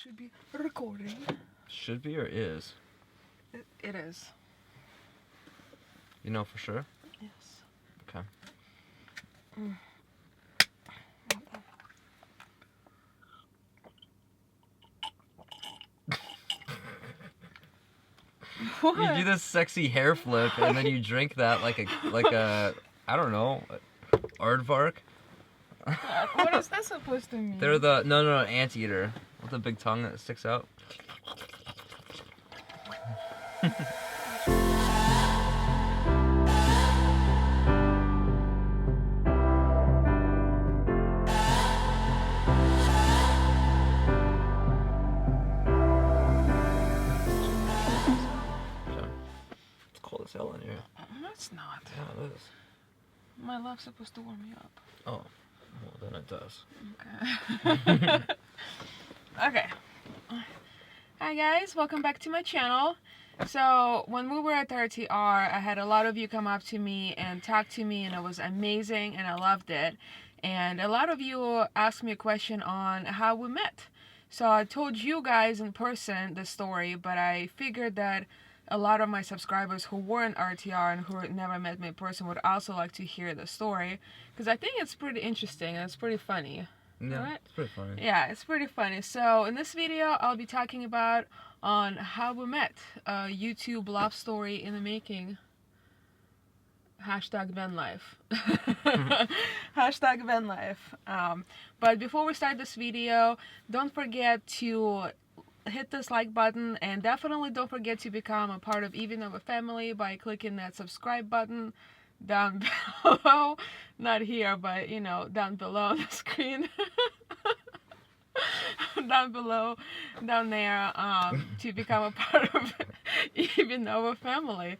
should be recording. Should be or is? It is. You know for sure? Yes. Okay. What? You do this sexy hair flip and then you drink that like a I don't know, aardvark. What is that supposed to mean? They're the no anteater with the big tongue that sticks out. It's cold as hell in here. No, it's not. Yeah, it is. My love's supposed to warm me up. Oh, well then it does. Okay. Okay. Hi guys, welcome back to my channel. So when we were at RTR, I had a lot of you come up to me and talk to me, and it was amazing and I loved it. And a lot of you asked me a question on how we met. So I told you guys in person the story, but I figured that a lot of my subscribers who weren't RTR and who never met me in person would also like to hear the story, because I think it's pretty interesting and it's pretty funny. Yeah, Right? it's pretty funny. Yeah, it's pretty funny. So in this video, I'll be talking about on how we met, a YouTube love story in the making. Hashtag van life. Hashtag van life. But before we start this video, don't forget to hit this like button, and definitely don't forget to become a part of Evie family by clicking that subscribe button down below. Not here, but you know, down below on the screen. Down below, down there, to become a part of Evie family.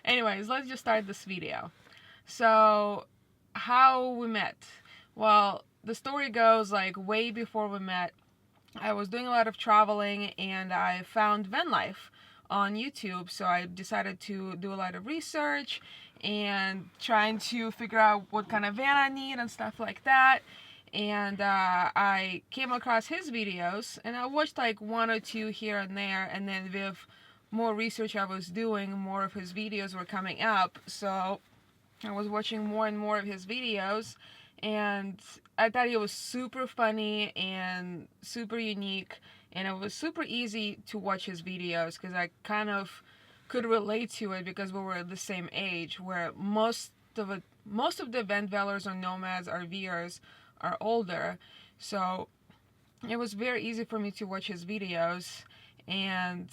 Anyways, let's just start this video. So, how we met? Well, the story goes like way before we met. I was doing a lot of traveling and I found van life on YouTube, so I decided to do a lot of research and trying to figure out what kind of van I need and stuff like that. And I came across his videos and I watched like one or two here and there, and then with more research I was doing, more of his videos were coming up, so I was watching more and more of his videos, and I thought it was super funny and super unique, and it was super easy to watch his videos because I kind of could relate to it because we were the same age, where most of the van dwellers or nomads, RVers, are older, so it was very easy for me to watch his videos. And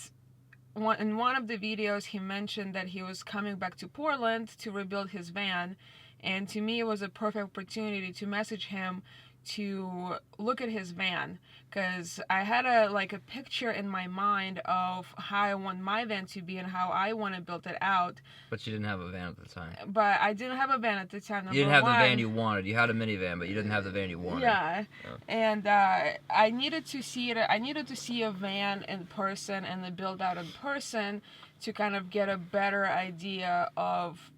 in one of the videos he mentioned that he was coming back to Portland to rebuild his van, and to me it was a perfect opportunity to message him to look at his van, because I had a picture in my mind of how I want my van to be and how I want to build it out. But you didn't have a van at the time. But I didn't have a van at the time. You didn't have the van you wanted. You had a minivan, but you didn't have the van you wanted. Yeah. And I needed to see it. I needed to see a van in person and the build out in person to kind of get a better idea of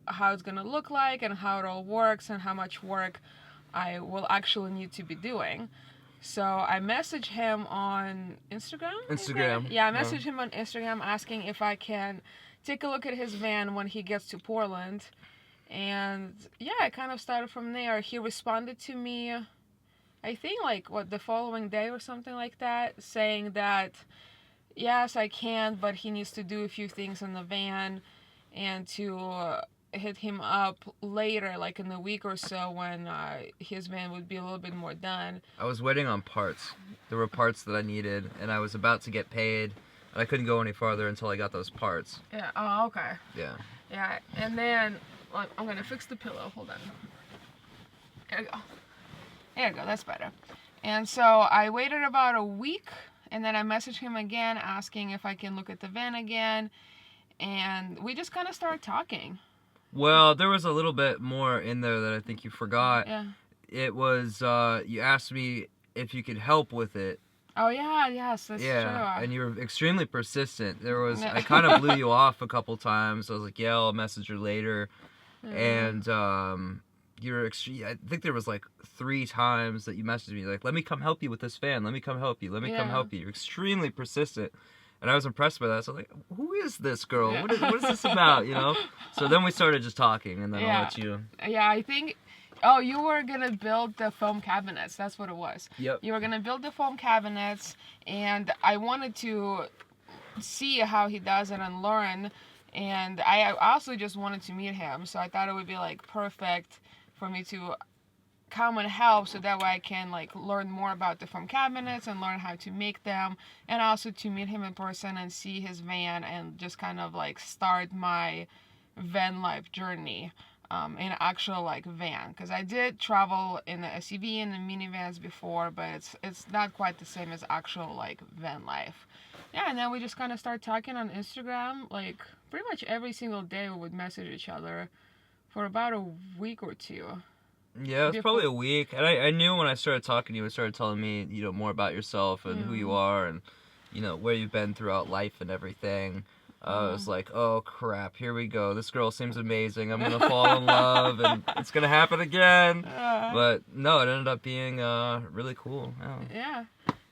how it's gonna look like and how it all works and how much work I will actually need to be doing. So I messaged him on Instagram. Yeah, I messaged him on Instagram asking if I can take a look at his van when he gets to Portland. And yeah, I kind of started from there. He responded to me, I think the following day or something like that, saying that yes, I can, but he needs to do a few things in the van, and to hit him up later, like in a week or so, when his van would be a little bit more done. I was waiting on parts. There were parts that I needed, and I was about to get paid, and I couldn't go any farther until I got those parts. Yeah. Oh, okay. Yeah. Yeah, and then I'm gonna fix the pillow. Hold on. There we go. There you go. That's better. And so I waited about a week, and then I messaged him again asking if I can look at the van again, and we just kind of started talking. Well, there was a little bit more in there that I think you forgot. Yeah. It was, you asked me if you could help with it. Oh, yeah, yes, that's true. And you were extremely persistent. I kind of blew you off a couple times. I was like, yeah, I'll message her later. And I think there was like 3 times that you messaged me like, let me come help you with this fan. Let me come help you. Let me come help you. You're extremely persistent. And I was impressed by that. So I'm like, who is this girl? Yeah. What is this about, you know? So then we started just talking, and then I'll let you. Yeah, I think... Oh, you were going to build the foam cabinets. That's what it was. Yep. You were going to build the foam cabinets, and I wanted to see how he does it and learn. And I also just wanted to meet him. So I thought it would be, like, perfect for me to come and help, so that way I can like learn more about the foam cabinets and learn how to make them, and also to meet him in person and see his van and just kind of like start my van life journey in actual like van, because I did travel in the SUV and the minivans before, but it's not quite the same as actual like van life. Yeah, and then we just kind of start talking on Instagram, like pretty much every single day we would message each other for about a week or 2. Yeah, it was probably a week, and I knew when I started talking to you, you started telling me, you know, more about yourself and who you are, and you know where you've been throughout life and everything. I was like, oh crap, here we go. This girl seems amazing. I'm gonna fall in love, and it's gonna happen again. But no, it ended up being really cool. Yeah.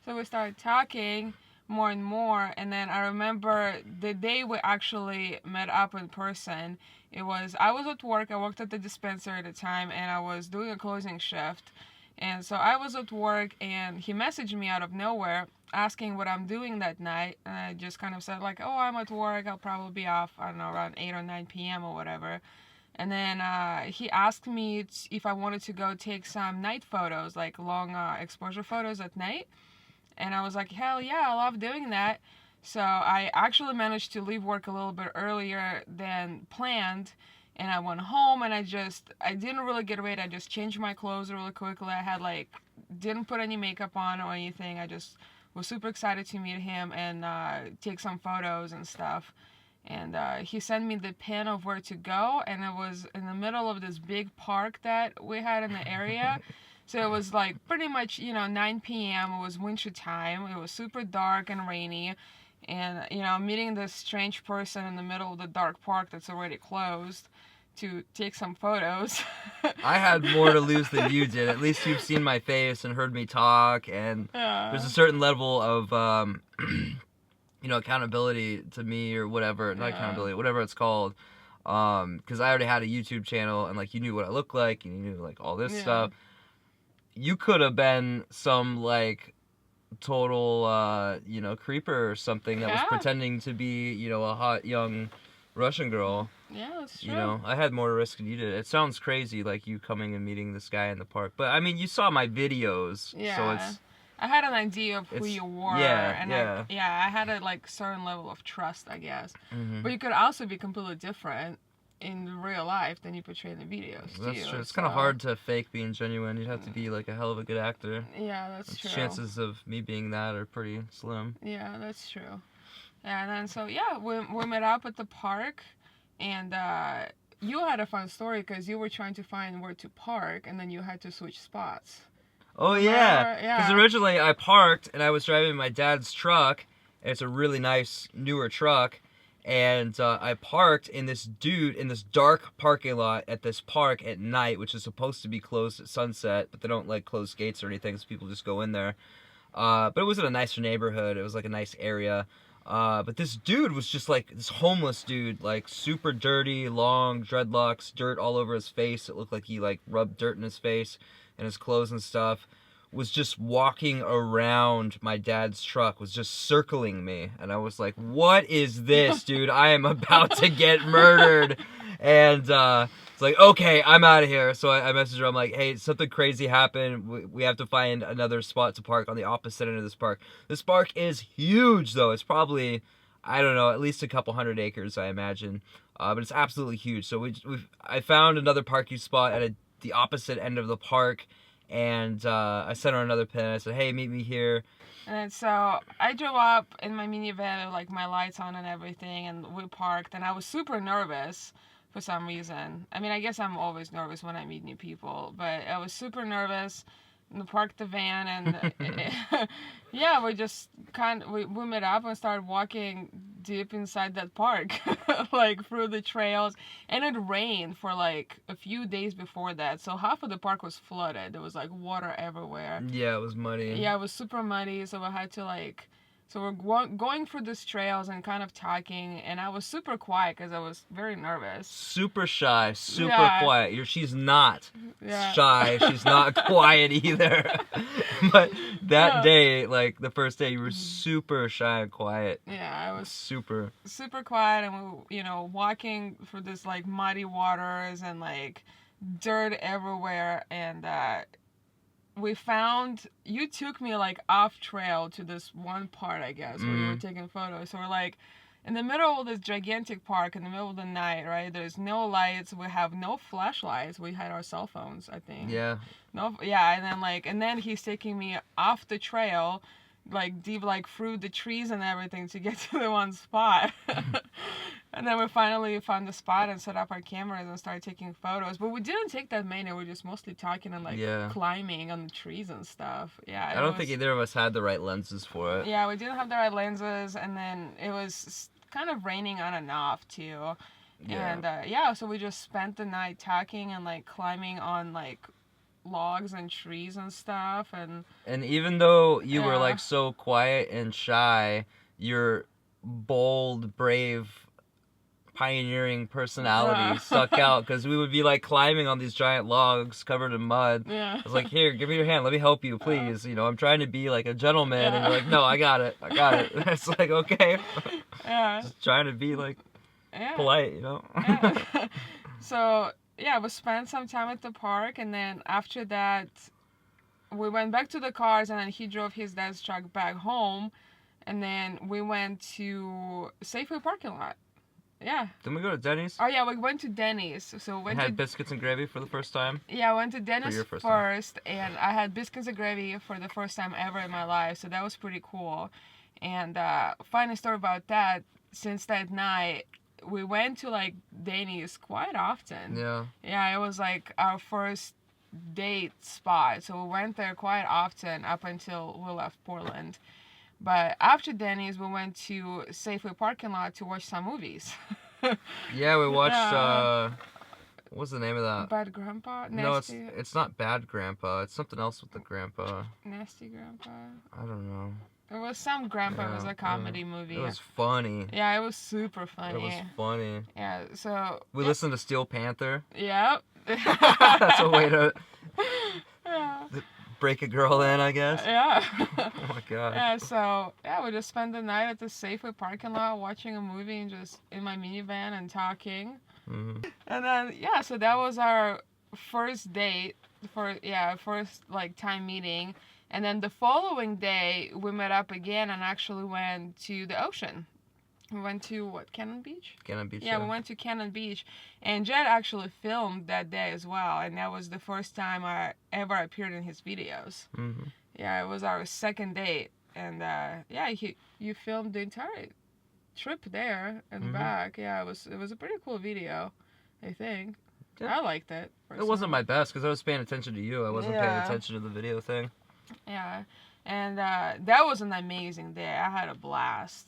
So we started talking more and more, and then I remember the day we actually met up in person. I was at work. I worked at the dispensary at the time, and I was doing a closing shift. And so I was at work, and he messaged me out of nowhere asking what I'm doing that night. And I just kind of said like, oh, I'm at work. I'll probably be off, I don't know, around 8 or 9 p.m. or whatever. And then he asked me if I wanted to go take some night photos, like long exposure photos at night. And I was like, hell yeah, I love doing that. So I actually managed to leave work a little bit earlier than planned, and I went home, and I didn't really get ready. I just changed my clothes really quickly. I had didn't put any makeup on or anything. I just was super excited to meet him and take some photos and stuff. And he sent me the pin of where to go, and it was in the middle of this big park that we had in the area. So it was like pretty much, 9 p.m. It was winter time. It was super dark and rainy. And, meeting this strange person in the middle of the dark park that's already closed to take some photos. I had more to lose than you did. At least you've seen my face and heard me talk. And there's a certain level of, accountability to me or whatever. Not accountability, whatever it's called. Because I already had a YouTube channel, and, you knew what I looked like, and you knew, all this stuff. You could have been some, total, creeper or something that was pretending to be, a hot young Russian girl. Yeah, that's true. I had more risk than you did. It sounds crazy, you coming and meeting this guy in the park. But, I mean, you saw my videos, so it's... I had an idea of who you were. I had a, certain level of trust, I guess. Mm-hmm. But you could also be completely different in real life than you portray in the videos, too. That's true. It's kind of hard to fake being genuine. You'd have to be, a hell of a good actor. Yeah, that's true. Chances of me being that are pretty slim. Yeah, that's true. And then, so, we met up at the park, and you had a fun story because you were trying to find where to park, and then you had to switch spots. Oh, yeah. Because originally I parked, and I was driving my dad's truck, and it's a really nice, newer truck. And I parked in this dark parking lot at this park at night, which is supposed to be closed at sunset, but they don't close gates or anything, so people just go in there. But it was in a nicer neighborhood. It was a nice area. But this dude was just this homeless dude, super dirty, long dreadlocks, dirt all over his face. It looked like he rubbed dirt in his face and his clothes and stuff. Was just walking around my dad's truck, was just circling me. And I was like, what is this, dude? I am about to get murdered. And it's like, okay, I'm out of here. So I messaged her. I'm like, hey, something crazy happened. We have to find another spot to park on the opposite end of this park. This park is huge, though. It's probably, I don't know, at least a couple 100 acres, I imagine. But it's absolutely huge. So I found another parking spot at the opposite end of the park. And I sent her another pin. I said, hey, meet me here. And then so I drove up in my minivan with my lights on and everything, and we parked, and I was super nervous for some reason. I mean, I guess I'm always nervous when I meet new people, but I was super nervous. And we parked the van, and we just we met up and started walking deep inside that park, like through the trails, and it rained for like a few days before that, so half of the park was flooded. There was like water everywhere. Yeah, it was muddy. Yeah, it was super muddy, so I had to like, so we're going through these trails and kind of talking, and I was super quiet because I was very nervous. Super shy, super quiet. She's not shy. She's not quiet either. But that day, like the first day, you were super shy and quiet. Yeah, I was super quiet, and we, you know, walking through this like muddy waters and like dirt everywhere, and you took me like off trail to this one part, I guess, where you were taking photos. So we're like in the middle of this gigantic park in the middle of the night, right? There's no lights. We have no flashlights. We had our cell phones, I think. Yeah. No, yeah, and then he's taking me off the trail, like deep, like through the trees and everything to get to the one spot. And then we finally found the spot and set up our cameras and started taking photos. But we didn't take that many. We were just mostly talking and like climbing on the trees and stuff. Yeah. I don't think either of us had the right lenses for it. Yeah, we didn't have the right lenses, and then it was kind of raining on and off too. Yeah. And so we just spent the night talking and like climbing on like logs and trees and stuff. And even though you were like so quiet and shy, your bold, brave, pioneering personality stuck out, because we would be like climbing on these giant logs covered in mud. I was like, here, give me your hand, let me help you, please. You know, I'm trying to be like a gentleman, and you're like, no, I got it. It's like, okay. Just trying to be like polite, you know. So we spent some time at the park, and then after that we went back to the cars, and then he drove his dad's truck back home, and then we went to Safeway parking lot. Yeah. Didn't we go to Denny's? Oh yeah, we went to Denny's. So we had biscuits and gravy for the first time. Yeah, I went to Denny's first, and I had biscuits and gravy for the first time ever in my life. So that was pretty cool. And funny story about that. Since that night, we went to like Denny's quite often. Yeah. Yeah, it was like our first date spot. So we went there quite often up until we left Portland. But after Denny's, we went to Safeway parking lot to watch some movies. Yeah, we watched, what's the name of that? Bad Grandpa? Nasty? No, it's not Bad Grandpa. It's something else with the grandpa. Nasty Grandpa? I don't know. There was some grandpa. It was a comedy movie. It was funny. Yeah, it was super funny. It was funny. Yeah, so... We listened to Steel Panther. Yep. That's a way to... break a girl in, I guess. Yeah. Oh my god. Yeah, so we just spent the night at the Safeway parking lot watching a movie and just in my minivan and talking. And then so that was our first date first like time meeting. And then the following day we met up again and actually went to the ocean. We went to, Cannon Beach? Cannon Beach, yeah. We went to Cannon Beach. And Jed actually filmed that day as well. And that was the first time I ever appeared in his videos. Yeah, it was our second date. And, you filmed the entire trip there and back. Yeah, it was a pretty cool video, I think. Yeah. I liked it. Personally. It wasn't my best because I was paying attention to you. I wasn't paying attention to the video thing. Yeah. And that was an amazing day. I had a blast.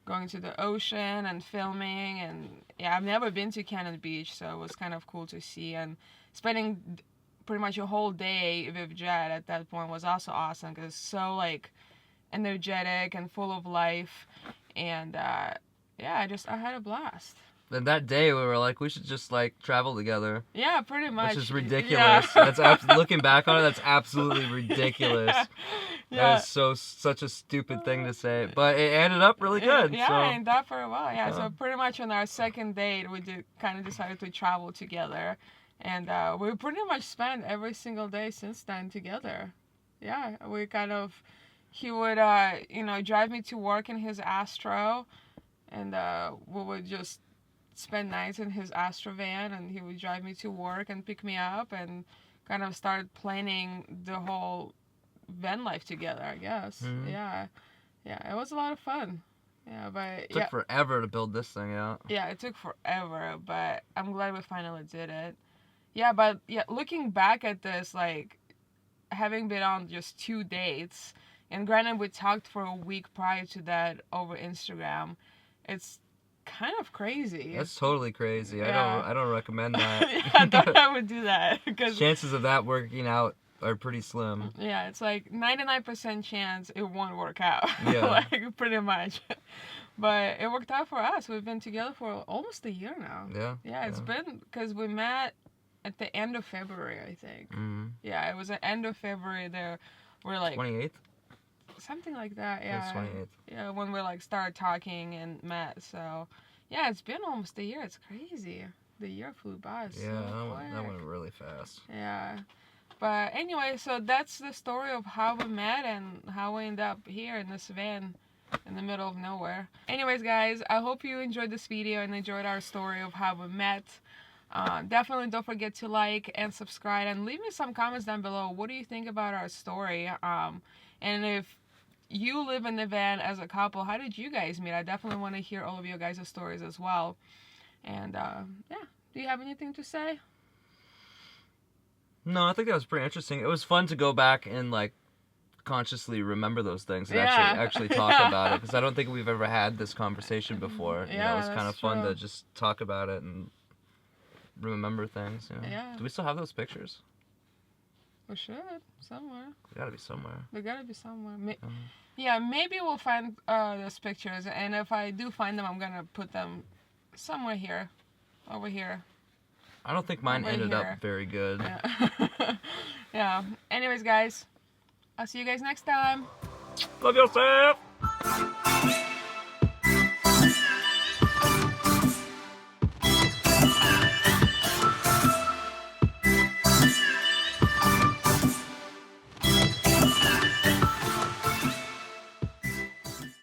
Going to the ocean and filming, and I've never been to Cannon Beach, so it was kind of cool to see, and spending pretty much a whole day with Jed at that point was also awesome because it's so like energetic and full of life, and I had a blast. And that day we were like, we should just like travel together. Yeah, pretty much. Which is ridiculous. Yeah. That's looking back on it, that's absolutely ridiculous. That is such a stupid thing to say, but it ended up really good. It ended up very well. Yeah, so pretty much on our second date, we kind of decided to travel together, and we pretty much spent every single day since then together. Yeah, he would drive me to work in his Astro, and we would just spend nights in his Astro van, and he would drive me to work and pick me up, and kind of start planning the whole van life together, I guess. Yeah, it was a lot of fun. Yeah, but it took forever to build this thing out. Yeah, it took forever, but I'm glad we finally did it. Yeah, but looking back at this, like having been on just 2 dates, and granted we talked for a week prior to that over Instagram, it's kind of crazy. That's totally crazy. Yeah. I don't recommend that. Yeah, I thought I would do that because chances of that working out are pretty slim. Yeah, it's like 99% chance it won't work out. Yeah. Like pretty much. But it worked out for us. We've been together for almost a year now. Yeah. Yeah, it's been because we met at the end of February, I think. Mm-hmm. Yeah, it was the end of February. There, we're like 28th. Something like that. Yeah. It's 28th. Yeah, when we like started talking and met. So, yeah, it's been almost a year. It's crazy. The year flew by. Yeah, So that went really fast. Yeah. But anyway, so that's the story of how we met and how we ended up here in this van in the middle of nowhere. Anyways, guys, I hope you enjoyed this video and enjoyed our story of how we met. Definitely don't forget to like and subscribe and leave me some comments down below. What do you think about our story? And if you live in the van as a couple, how did you guys meet? I definitely want to hear all of your guys' stories as well. And yeah, do you have anything to say? No, I think that was pretty interesting. It was fun to go back and like consciously remember those things and Yeah. actually talk about it, because I don't think we've ever had this conversation before. Yeah, you know, it was kind of fun true. to just talk about it and remember things. You know? Yeah. Do we still have those pictures? We should somewhere. They gotta be somewhere. They gotta be somewhere. Yeah, maybe we'll find those pictures, and if I do find them, I'm gonna put them somewhere here, over here. I don't think mine Over ended here. up very good. Yeah. Yeah. Anyways, guys, I'll see you guys next time. Love yourself.